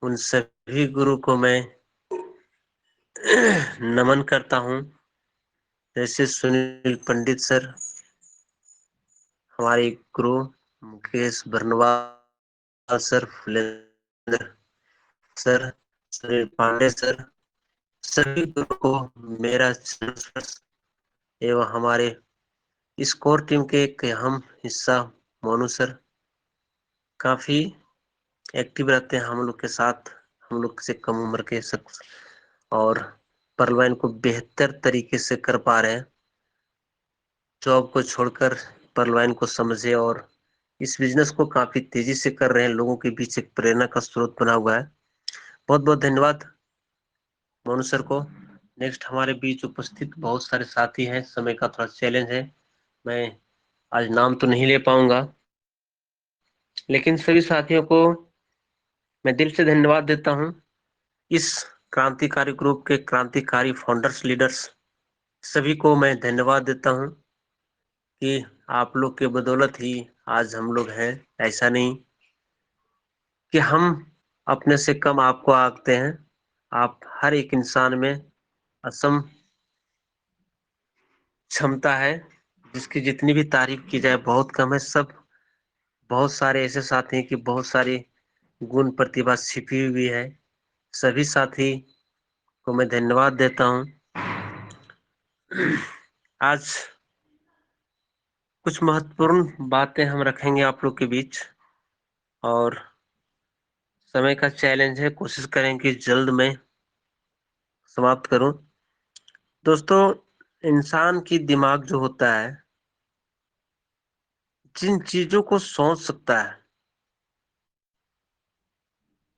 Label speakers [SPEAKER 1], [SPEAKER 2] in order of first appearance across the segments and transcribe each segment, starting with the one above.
[SPEAKER 1] उन सभी गुरु को मैं नमन करता हूँ। जैसे सुनील पंडित सर, हमारे गुरु Mukesh Barnwal sir, Phulendra sir, Sunil Pandey sir, सभी गुरु को मेरा एवं हमारे इस कोर टीम के एक अहम हिस्सा मोनू सर काफी एक्टिव रहते हैं हम लोग के साथ, हम लोग से कम उम्र के शख्स, और परलवाइन को बेहतर तरीके से कर पा रहे हैं। जॉब को छोड़कर परलवाइन को समझे और इस बिजनेस को काफी तेजी से कर रहे हैं, लोगों के बीच एक प्रेरणा का स्रोत बना हुआ है। बहुत बहुत धन्यवाद मोनू सर को। नेक्स्ट हमारे बीच उपस्थित बहुत सारे साथी हैं, समय का थोड़ा चैलेंज है, मैं आज नाम तो नहीं ले पाऊंगा, लेकिन सभी साथियों को मैं दिल से धन्यवाद देता हूं। इस क्रांतिकारी ग्रुप के क्रांतिकारी फाउंडर्स, लीडर्स, सभी को मैं धन्यवाद देता हूं कि आप लोग के बदौलत ही आज हम लोग हैं। ऐसा नहीं कि हम अपने से कम आपको आंकते हैं, आप हर एक इंसान में असम क्षमता है, जिसकी जितनी भी तारीफ की जाए बहुत कम है। सब बहुत सारे ऐसे साथी हैं कि बहुत सारी गुण प्रतिभा छिपी हुई है। सभी साथी को मैं धन्यवाद देता हूं। आज कुछ महत्वपूर्ण बातें हम रखेंगे आप लोग के बीच, और समय का चैलेंज है, कोशिश करेंगे जल्द में समाप्त करूं। दोस्तों, इंसान की दिमाग जो होता है, जिन चीजों को सोच सकता है,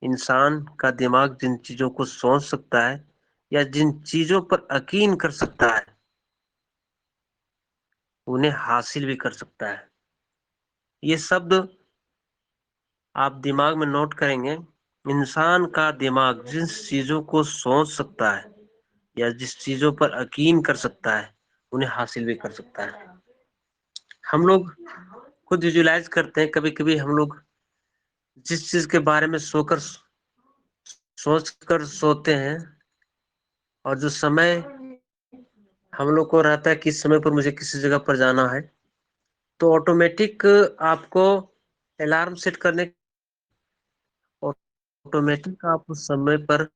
[SPEAKER 1] इंसान का दिमाग जिन चीजों को सोच सकता है या जिन चीजों पर यकीन कर सकता है, उन्हें हासिल भी कर सकता है। ये शब्द आप दिमाग में नोट करेंगे। इंसान का दिमाग जिस चीजों को सोच सकता है या जिस चीजों पर यकीन कर सकता है, उन्हें हासिल भी कर सकता है। हम लोग खुद विजुलाइज करते हैं, कभी कभी हम लोग जिस चीज के बारे में सोच कर सोते हैं, और जो समय हम लोग को रहता है कि इस समय पर मुझे किसी जगह पर जाना है, तो ऑटोमेटिक आपको अलार्म सेट करने, ऑटोमेटिक आप उस समय पर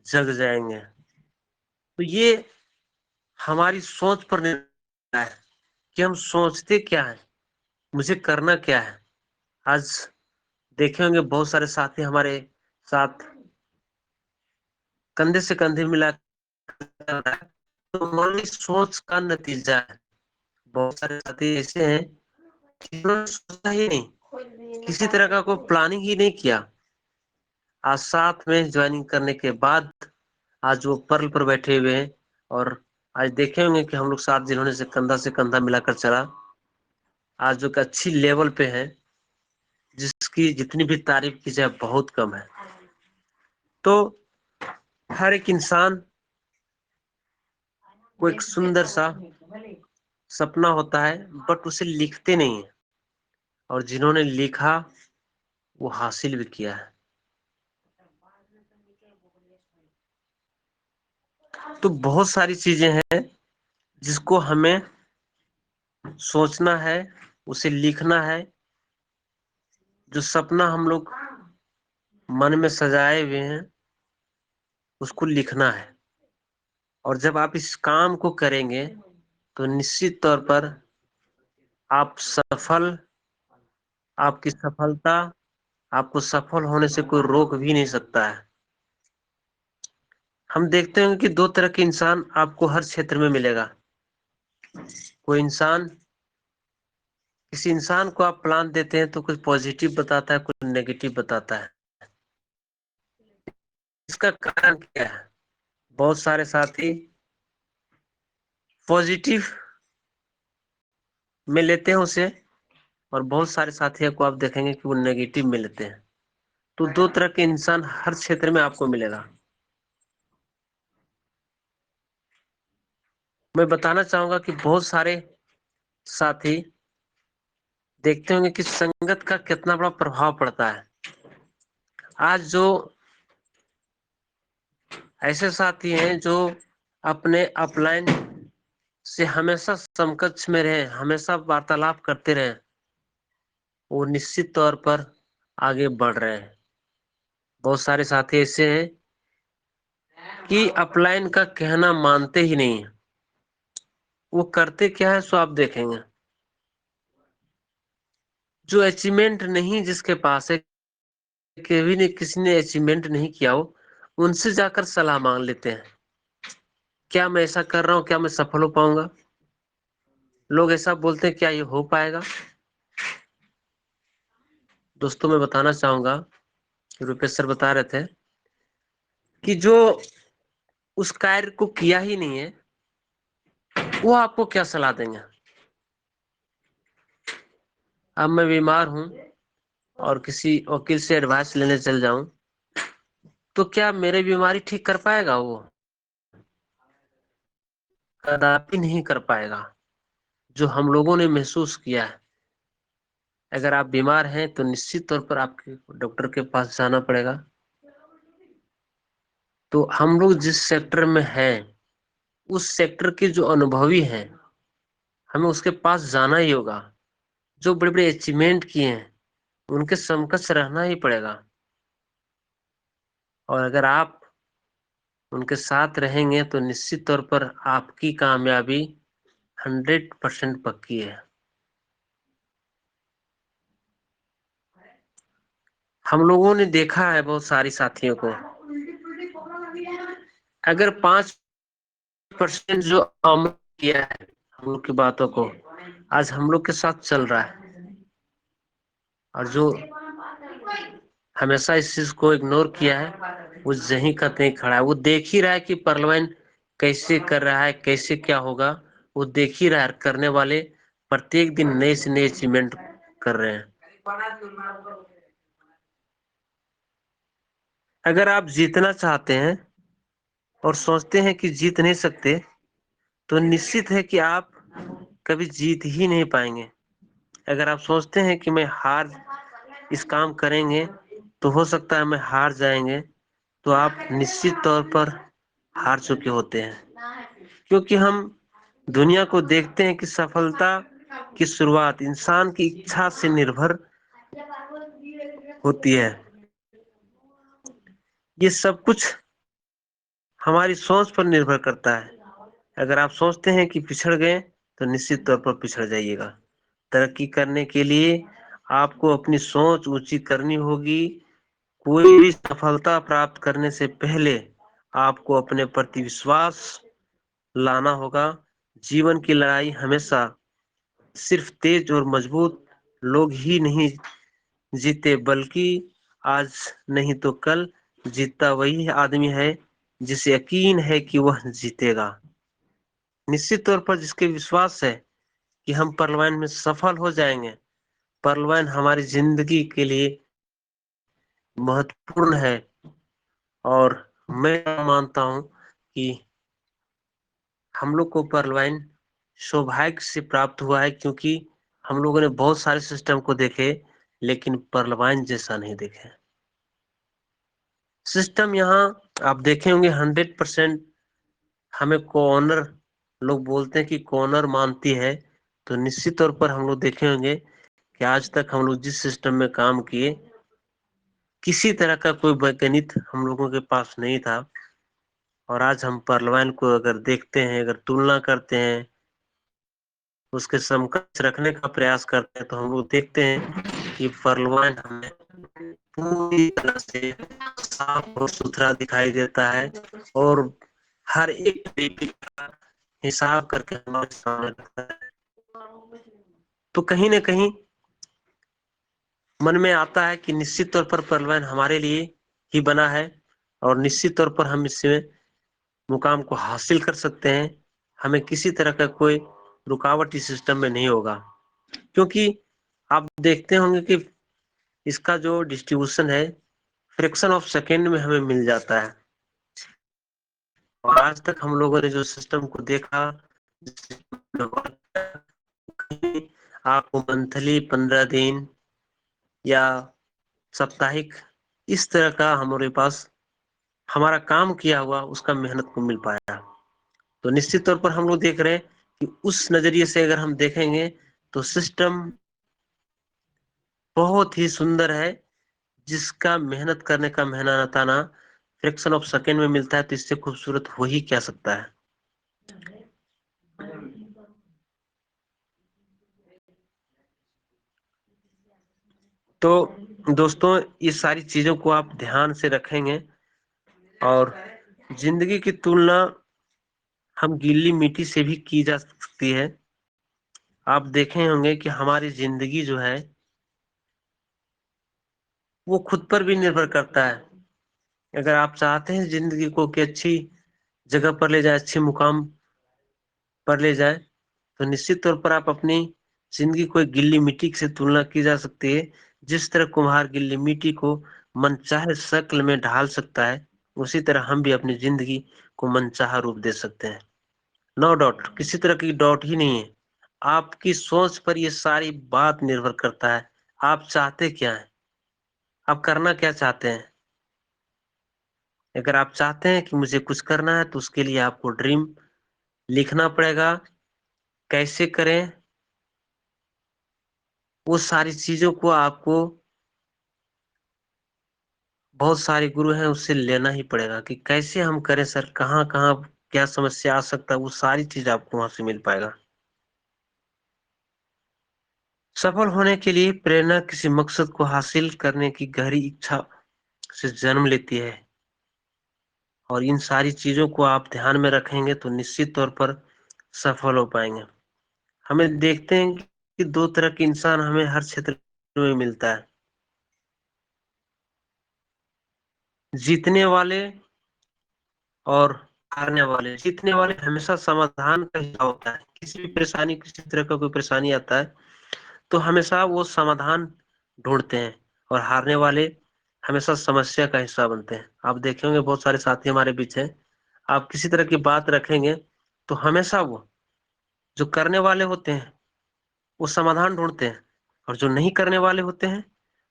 [SPEAKER 1] जग जाएंगे। तो ये हमारी सोच पर निर्भर है कि हम सोचते क्या है, मुझे करना क्या है। आज देखे होंगे बहुत सारे साथी हमारे साथ कंधे से कंधे मिला कर रहा है, तो हमारी सोच का नतीजा है। बहुत सारे साथी ऐसे हैं कि उन्होंने सोचा ही नहीं, किसी तरह का कोई प्लानिंग ही नहीं किया। आज साथ में ज्वाइनिंग करने के बाद आज वो पर्ल पर बैठे हुए हैं, और आज देखे होंगे कि हम लोग साथ जिन्होंने से कंधा मिलाकर चला, आज जो अच्छी लेवल पे है, जिसकी जितनी भी तारीफ की जाए बहुत कम है। तो हर एक इंसान को एक सुंदर सा सपना होता है, बट उसे लिखते नहीं है, और जिन्होंने लिखा वो हासिल भी किया है। तो बहुत सारी चीजें हैं जिसको हमें सोचना है, उसे लिखना है। जो सपना हम लोग मन में सजाए हुए हैं, उसको लिखना है। और जब आप इस काम को करेंगे तो निश्चित तौर पर आप सफल, आपकी सफलता आपको सफल होने से कोई रोक भी नहीं सकता है। हम देखते हैं कि दो तरह के इंसान आपको हर क्षेत्र में मिलेगा। कोई इंसान, किसी इंसान को आप प्लान देते हैं तो कुछ पॉजिटिव बताता है, कुछ नेगेटिव बताता है। इसका कारण क्या है? बहुत सारे साथी पॉजिटिव में लेते हैं उसे, और बहुत सारे साथियों को आप देखेंगे कि वो नेगेटिव में लेते हैं। तो दो तरह के इंसान हर क्षेत्र में आपको मिलेगा। मैं बताना चाहूंगा कि बहुत सारे साथी देखते होंगे कि संगत का कितना बड़ा प्रभाव पड़ता है। आज जो ऐसे साथी हैं जो अपने अपलाइन से हमेशा समकक्ष में रहे, हमेशा वार्तालाप करते रहे, वो निश्चित तौर पर आगे बढ़ रहे हैं। बहुत सारे साथी ऐसे हैं कि अपलाइन का कहना मानते ही नहीं है। वो करते क्या है सो आप देखेंगे। जो अचीवमेंट नहीं जिसके पास है, कभी ने किसी ने अचीवमेंट नहीं किया हो, उनसे जाकर सलाह मांग लेते हैं, क्या मैं ऐसा कर रहा हूं, क्या मैं सफल हो पाऊंगा? लोग ऐसा बोलते हैं, क्या ये हो पाएगा? दोस्तों मैं बताना चाहूंगा, रुपेश सर बता रहे थे कि जो उस कार्य को किया ही नहीं है, वो आपको क्या सलाह देंगे? अब मैं बीमार हूं और किसी वकील से एडवाइस लेने चल जाऊं, तो क्या मेरी बीमारी ठीक कर पाएगा वो? कदापि नहीं कर पाएगा। जो हम लोगों ने महसूस किया है, अगर आप बीमार हैं तो निश्चित तौर पर आपके डॉक्टर के पास जाना पड़ेगा। तो हम लोग जिस सेक्टर में हैं, उस सेक्टर के जो अनुभवी हैं, हमें उसके पास जाना ही होगा। जो बड़े बड़े अचीवमेंट किए हैं, उनके समकक्ष रहना ही पड़ेगा। और अगर आप उनके साथ रहेंगे तो निश्चित तौर पर आपकी कामयाबी 100% पक्की है। हम लोगों ने देखा है बहुत सारी साथियों को, अगर 5% जो अमल किया है हम लोग की बातों को, आज हम लोग के साथ चल रहा है, और जो हमेशा इस चीज को इग्नोर किया है, वो यहीं का तहीं खड़ा है। वो देख ही रहा है कि परलवाइन कैसे कर रहा है, कैसे क्या होगा, वो देख ही रहा है। करने वाले प्रत्येक दिन नए से नए अचीवमेंट कर रहे हैं। अगर आप जीतना चाहते हैं और सोचते हैं कि जीत नहीं सकते, तो निश्चित है कि आप कभी जीत ही नहीं पाएंगे। अगर आप सोचते हैं कि मैं हार इस काम करेंगे तो हो सकता है मैं हार जाएंगे, तो आप निश्चित तौर पर हार चुके होते हैं। क्योंकि हम दुनिया को देखते हैं कि सफलता की शुरुआत इंसान की इच्छा से निर्भर होती है। ये सब कुछ हमारी सोच पर निर्भर करता है। अगर आप सोचते हैं कि पिछड़ गए, तो निश्चित तौर पर पिछड़ जाइएगा। तरक्की करने के लिए आपको अपनी सोच ऊंची करनी होगी। कोई भी सफलता प्राप्त करने से पहले आपको अपने प्रति विश्वास लाना होगा। जीवन की लड़ाई हमेशा सिर्फ तेज और मजबूत लोग ही नहीं जीते, बल्कि आज नहीं तो कल जीतता वही आदमी है जिसे यकीन है कि वह जीतेगा। निश्चित तौर पर जिसके विश्वास है कि हम परलवान में सफल हो जाएंगे। परलवान हमारी जिंदगी के लिए महत्वपूर्ण है, और मैं मानता हूं कि हम लोग को परलवाइन सौभाग्य से प्राप्त हुआ है, क्योंकि हम लोगों ने बहुत सारे सिस्टम को देखे, लेकिन परलवाइन जैसा नहीं देखे। सिस्टम यहाँ आप देखे होंगे 100% हमें कॉर्नर, लोग बोलते हैं कि कॉर्नर मानती है। तो निश्चित तौर पर हम लोग देखे होंगे कि आज तक हम लोग जिस सिस्टम में काम किए, किसी तरह का कोई वैज्ञानिक हम लोगों के पास नहीं था। और आज हम परलवान को अगर देखते हैं, अगर तुलना करते हैं, उसके समकक्ष रखने का प्रयास करते हैं, तो हम लोग देखते हैं कि परलवान हमें पूरी तरह से साफ और सुथरा दिखाई देता है, और हर एक तरीके का हिसाब करके हमारे सामने रखता है। तो कहीं ना कहीं मन में आता है कि निश्चित तौर पर परलवान हमारे लिए ही बना है, और निश्चित तौर पर हम इसमें मुकाम को हासिल कर सकते हैं। हमें किसी तरह का कोई रुकावट इस सिस्टम में नहीं होगा, क्योंकि आप देखते होंगे कि इसका जो डिस्ट्रीब्यूशन है, फ्रैक्शन ऑफ सेकेंड में हमें मिल जाता है। और आज तक हम लोगों ने जो सिस्टम को देखा, आपको मंथली 15 दिन या साप्ताहिक इस तरह का हमारे पास हमारा काम किया हुआ उसका मेहनत को मिल पाया। तो निश्चित तौर पर हम लोग देख रहे हैं कि उस नजरिए से अगर हम देखेंगे तो सिस्टम बहुत ही सुंदर है, जिसका मेहनत करने का मेहनताना फ्रैक्शन ऑफ सेकेंड में मिलता है, तो इससे खूबसूरत हो ही क्या सकता है। तो दोस्तों, ये सारी चीजों को आप ध्यान से रखेंगे और जिंदगी की तुलना हम गीली मिट्टी से भी की जा सकती है। आप देखे होंगे कि हमारी जिंदगी जो है वो खुद पर भी निर्भर करता है। अगर आप चाहते हैं जिंदगी को कि अच्छी जगह पर ले जाए, अच्छे मुकाम पर ले जाए, तो निश्चित तौर पर आप अपनी जिंदगी को एक गिल्ली मिट्टी से तुलना की जा सकती है। जिस तरह कुम्हार गिल्ली मिट्टी को मनचाहे शक्ल में ढाल सकता है, उसी तरह हम भी अपनी जिंदगी को मनचाहा रूप दे सकते हैं। नो डाउट, किसी तरह की डाउट ही नहीं है। आपकी सोच पर ये सारी बात निर्भर करता है। आप चाहते क्या हैं, आप करना क्या चाहते हैं। अगर आप चाहते हैं कि मुझे कुछ करना है, तो उसके लिए आपको ड्रीम लिखना पड़ेगा। कैसे करें, वो सारी चीजों को आपको, बहुत सारे गुरु हैं, उससे लेना ही पड़ेगा कि कैसे हम करें सर, कहाँ कहाँ क्या समस्या आ सकता है, वो सारी चीज आपको वहां से मिल पाएगा। सफल होने के लिए प्रेरणा किसी मकसद को हासिल करने की गहरी इच्छा से जन्म लेती है, और इन सारी चीजों को आप ध्यान में रखेंगे तो निश्चित तौर पर सफल हो पाएंगे। हमें देखते हैं कि दो तरह के इंसान हमें हर क्षेत्र में मिलता है। जीतने वाले और हारने वाले। जीतने वाले हमेशा समाधान का हिस्सा होता है। किसी भी परेशानी, किसी तरह का कोई परेशानी आता है तो हमेशा वो समाधान ढूंढते हैं, और हारने वाले हमेशा समस्या का हिस्सा बनते हैं। आप देखेंगे बहुत सारे साथी हमारे बीच हैं, आप किसी तरह की बात रखेंगे तो हमेशा वो जो करने वाले होते हैं वो समाधान ढूंढते हैं, और जो नहीं करने वाले होते हैं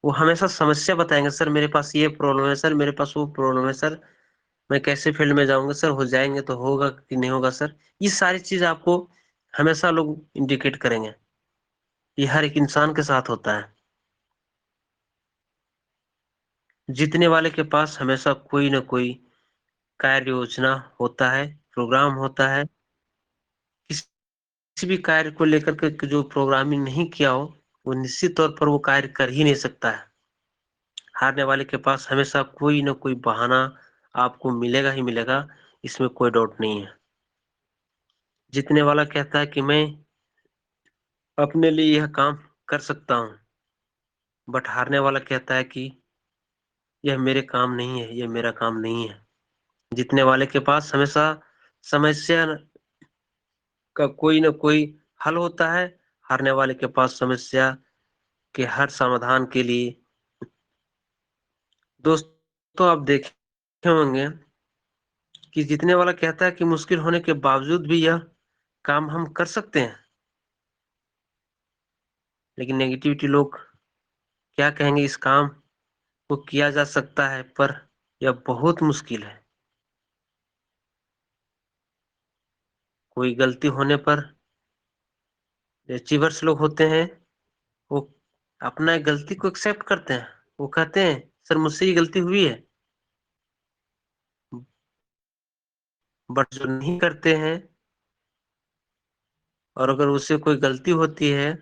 [SPEAKER 1] वो हमेशा समस्या बताएंगे। सर मेरे पास ये प्रॉब्लम है, सर मेरे पास वो प्रॉब्लम है, सर मैं कैसे फील्ड में जाऊंगा, सर हो जाएंगे तो होगा कि नहीं होगा सर। ये सारी चीज आपको हमेशा लोग इंडिकेट करेंगे। ये हर एक इंसान के साथ होता है। जीतने वाले के पास हमेशा कोई ना कोई कार्य योजना होता है, प्रोग्राम होता है। किसी भी कार्य को लेकर के जो प्रोग्रामिंग नहीं किया हो, वो निश्चित तौर पर वो कार्य कर ही नहीं सकता है। हारने वाले के पास हमेशा कोई ना कोई बहाना आपको मिलेगा ही मिलेगा, इसमें कोई डाउट नहीं है। जीतने वाला कहता है कि मैं अपने लिए यह काम कर सकता हूँ, बट हारने वाला कहता है कि यह मेरे काम नहीं है, यह मेरा काम नहीं है। जीतने वाले के पास हमेशा समस्या का कोई ना कोई हल होता है, हारने वाले के पास समस्या के हर समाधान के लिए। दोस्तों, आप देखे होंगे कि जीतने वाला कहता है कि मुश्किल होने के बावजूद भी यह काम हम कर सकते हैं, लेकिन नेगेटिविटी लोग क्या कहेंगे, इस काम को किया जा सकता है पर यह बहुत मुश्किल है। कोई गलती होने पर अचीवर्स लोग होते हैं, वो अपना गलती को एक्सेप्ट करते हैं। वो कहते हैं सर मुझसे ये गलती हुई है, बट जो नहीं करते हैं और अगर उससे कोई गलती होती है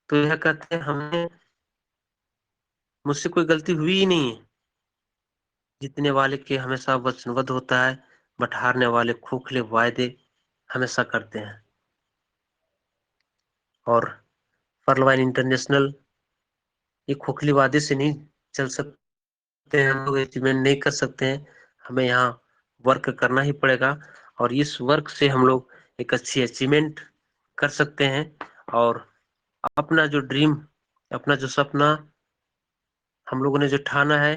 [SPEAKER 1] तो यह कहते हैं हमने, मुझसे कोई गलती हुई ही नहीं है। जीतने वाले के हमेशा वचनबद्ध होता है, बट हारने वाले खोखले वायदे हमेशा करते हैं। और पर्लवाइन इंटरनेशनल ये खोखले वादे से नहीं चल सकते हैं, हम लोग अचीवमेंट नहीं कर सकते हैं। हमें यहाँ वर्क करना ही पड़ेगा, और इस वर्क से हम लोग एक अच्छी अचीवमेंट कर सकते हैं, और अपना जो ड्रीम, अपना जो सपना हम लोगों ने जो ठाना है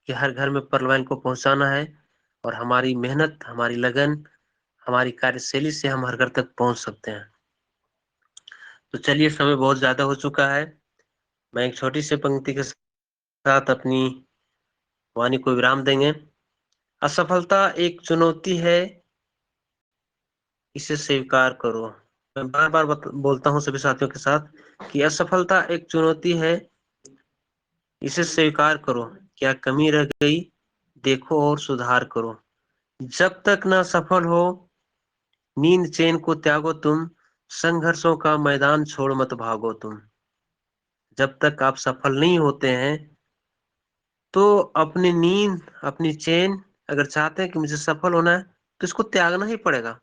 [SPEAKER 1] कि हर घर में पर्लवाइन को पहुंचाना है, और हमारी मेहनत, हमारी लगन, हमारी कार्यशैली से हम हर घर तक पहुंच सकते हैं। तो चलिए, समय बहुत ज्यादा हो चुका है। मैं एक छोटी सी पंक्ति के साथ अपनी वाणी को विराम देंगे। असफलता एक चुनौती है, इसे स्वीकार करो। मैं बार बार बोलता हूँ सभी साथियों के साथ कि असफलता एक चुनौती है, इसे स्वीकार करो। क्या कमी रह गई, देखो और सुधार करो। जब तक ना सफल हो, नींद चैन को त्यागो तुम, संघर्षों का मैदान छोड़ मत भागो तुम। जब तक आप सफल नहीं होते हैं, तो अपनी नींद, अपनी चैन, अगर चाहते हैं कि मुझे सफल होना है, तो इसको त्यागना ही पड़ेगा।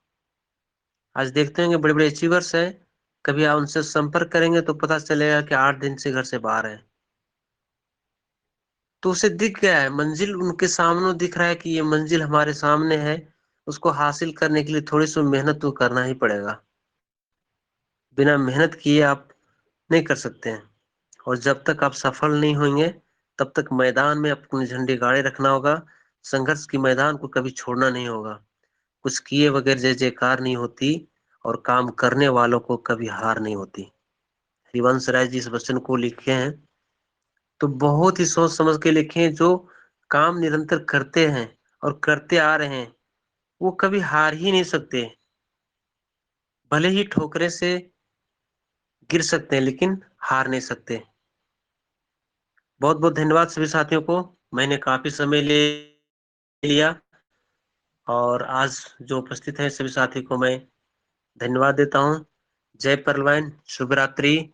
[SPEAKER 1] आज देखते हैं कि बड़े बड़े अचीवर्स हैं, कभी आप उनसे संपर्क करेंगे तो पता चलेगा कि 8 दिन से घर से बाहर है। तो उसे दिख गया है, मंजिल उनके सामने दिख रहा है कि ये मंजिल हमारे सामने है, उसको हासिल करने के लिए थोड़ी सी मेहनत तो करना ही पड़ेगा। बिना मेहनत किए आप नहीं कर सकते हैं। और जब तक आप सफल नहीं होंगे, तब तक मैदान में अपने झंडे गाड़े रखना होगा। संघर्ष की मैदान को कभी छोड़ना नहीं होगा। कुछ किए बगैर जय जयकार नहीं होती, और काम करने वालों को कभी हार नहीं होती। हरिवंश राय जी इस वचन को लिखे हैं तो बहुत ही सोच समझ के लिखे हैं। जो काम निरंतर करते हैं और करते आ रहे हैं, वो कभी हार ही नहीं सकते। भले ही ठोकरे से गिर सकते हैं, लेकिन हार नहीं सकते। बहुत बहुत धन्यवाद सभी साथियों को। मैंने काफी समय ले लिया, और आज जो उपस्थित है सभी साथी को मैं धन्यवाद देता हूँ। जय परलवान, शुभ रात्रि।